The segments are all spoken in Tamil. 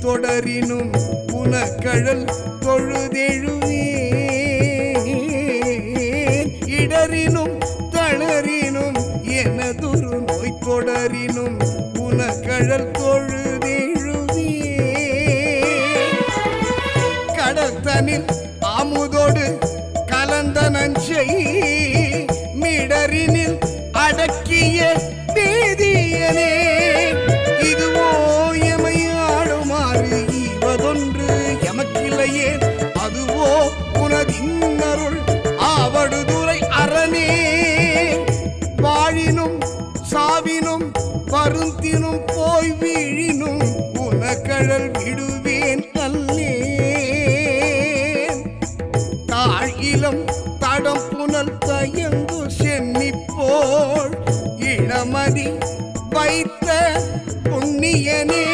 தொடரினும் புனக்கழல் தொழுதெழுவேன் இடரினும் தளரினும் எனதொரு நோய் தொடரினும் புனக்கழல் தொழுதெழுவேன் கடத்தனில் அமுதோடு கலந்த நஞ்சை மிடரினில் அடக்கிய வேதியனே இதுவோ எமையாடுமாறு ஈவதொன்று எமக்கில்லையே அதுவோ உனதின்னருள் ஆவடுதுறை அரணே வாழினும் சாவினும் வருந்தினும் போய் வீழினும் உனக்கழல் விடுவேன் அல்லேன் தாழிலம் தடம் புனல் தயங்கு சென்னிப்போள் இளமதி வைத்த புண்ணியனே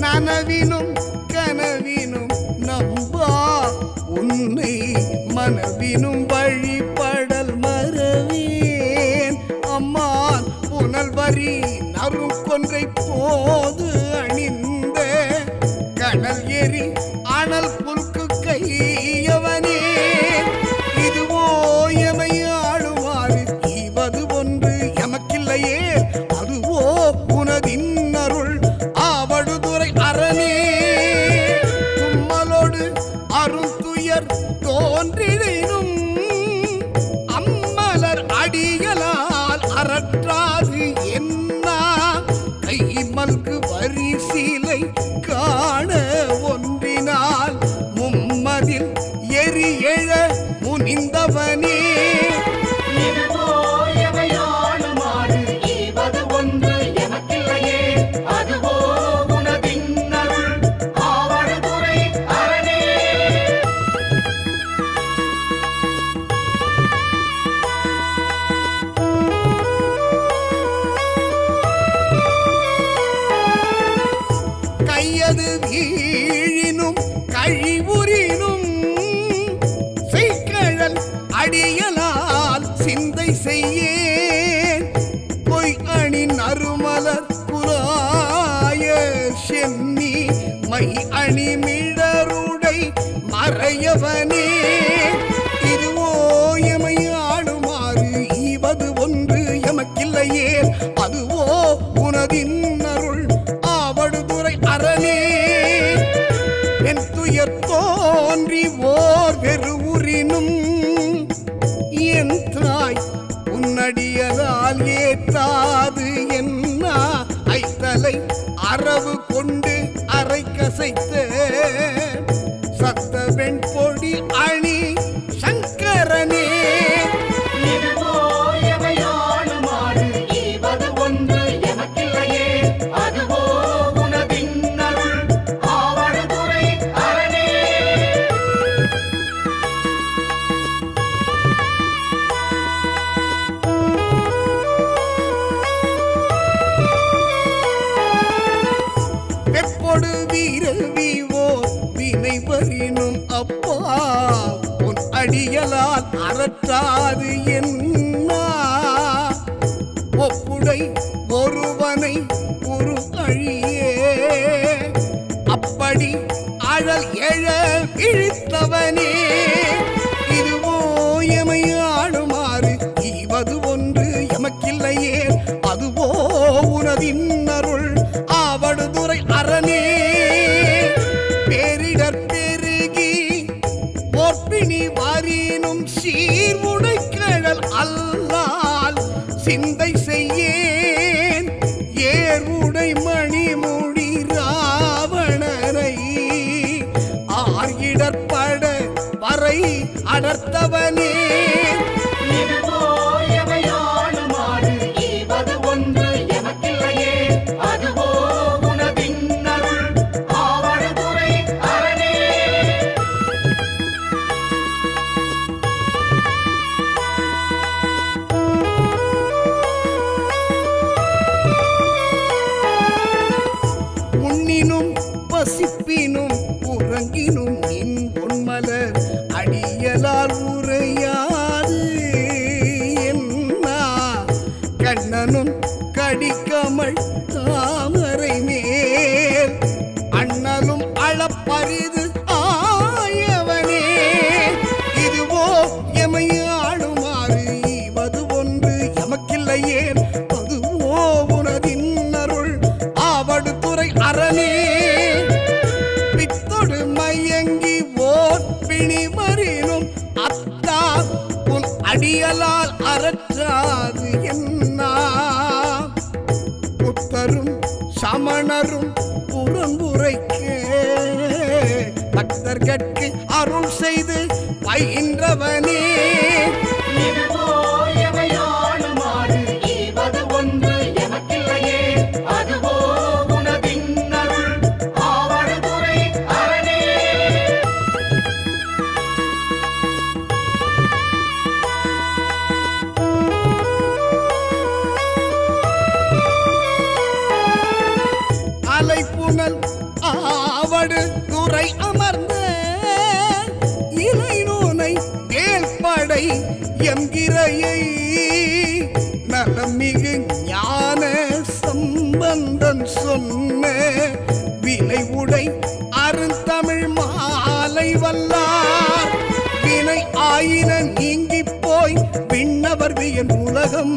நனவினும் கனவினும் நம்பா உன்னை மனவினும் வழிபடல் மறவேன் அம்மான் புனல்வரி நரும் கொன்றை போது அணிந்த கடல் எரி அனல் புல்கு கையவனே இதுவோ எமையாடுமாறு ஈவது ஒன்று எமக்கில்லையே அதுவோ உனதின்னருள் ஆவடுதுறை அரணே தும்மலோடு அருந்துயர் தோன்றினும் அம்மலர் அடிகளால் அறற்றாது என்ன கை மல்கு வரி சீலை காண ஒன்றினால் மும்மதில் எரி எழ முனிந்தவனே கையது வீழினும் கழிவுறினும் செய்கழல் அடியலால் சிந்தை செய்யேன் பொய் அணி நறுமலர் புலாய சென்னி மை அணி மிடருடை மறையவனே இதுவோ எமையாடுமாறு ஈவது ஒன்று எமக்கில்லையே அதுவோ உனதின்னருள் ஆவடுதுறை அரணே என் துயர் தோன்றி ஓர் வெறுவுறினும் என் தாய் உன்னடியலால் ஏற்றாது என்ன ஐத்தலை அரவு கொண்டு அரை கசைத்த சத்த வெண்பொடி அணி சங்கரனே வீரவிவோ வினை வரினும் அப்பா உன் அடியலால் அறற்றாது என்ன ஒப்புடை ஒருவனை ஒரு அழியே அப்படி அழல் எழ இழித்தவனே இதுவோ எமையாடுமாறு ஈவது ஒன்று எமக்கில்லையே அதுவோ உனதின்னருள் ஆவடுதுறை அரணே பேரிடர் பெருகி போர்ப்பினி வாரினும் சீர்வுடை கழல் அல்லால் சிந்தை செய்யேன் ஏர்வுடை மணிமுடி ராவணரை ஆர்கிடற்பட வரை அடர்த்தவனே பசிப்பினும் உறங்கினும் நின் பொன்மலர் அடியலால் உரையாது என்னா கண்ணனும் கடிக்கமள் தாமரை மேல் அண்ணலும் அளப்பரிது ஆயவனே இதுவோ எமையாளுமாறு ஈவது ஒன்று எமக்கில்லையே அதுவோ உனதின் அருள் ஆவடு துறை அரணே பித்தொடு மயங்கி ஓர் பிணிமறினும் அத்தா உன் அடியலால் அறற்றாது என்னா புத்தரும் சமணரும் புறம்புரைக்க பக்தர்கட்கு அருள் செய்து பயின்றவனே அலைப்புணல் ஆவடு துறை அமர்ந்த இலை நூனை வேள்படை என்கிறையை நலமிகு ஞான சம்பந்தன் சொன்ன வினை உடை அருந்தமிழ் மாலை வல்லார் வினை ஆயின நீங்கி போய் விண்ணவர் வியன் உலகம்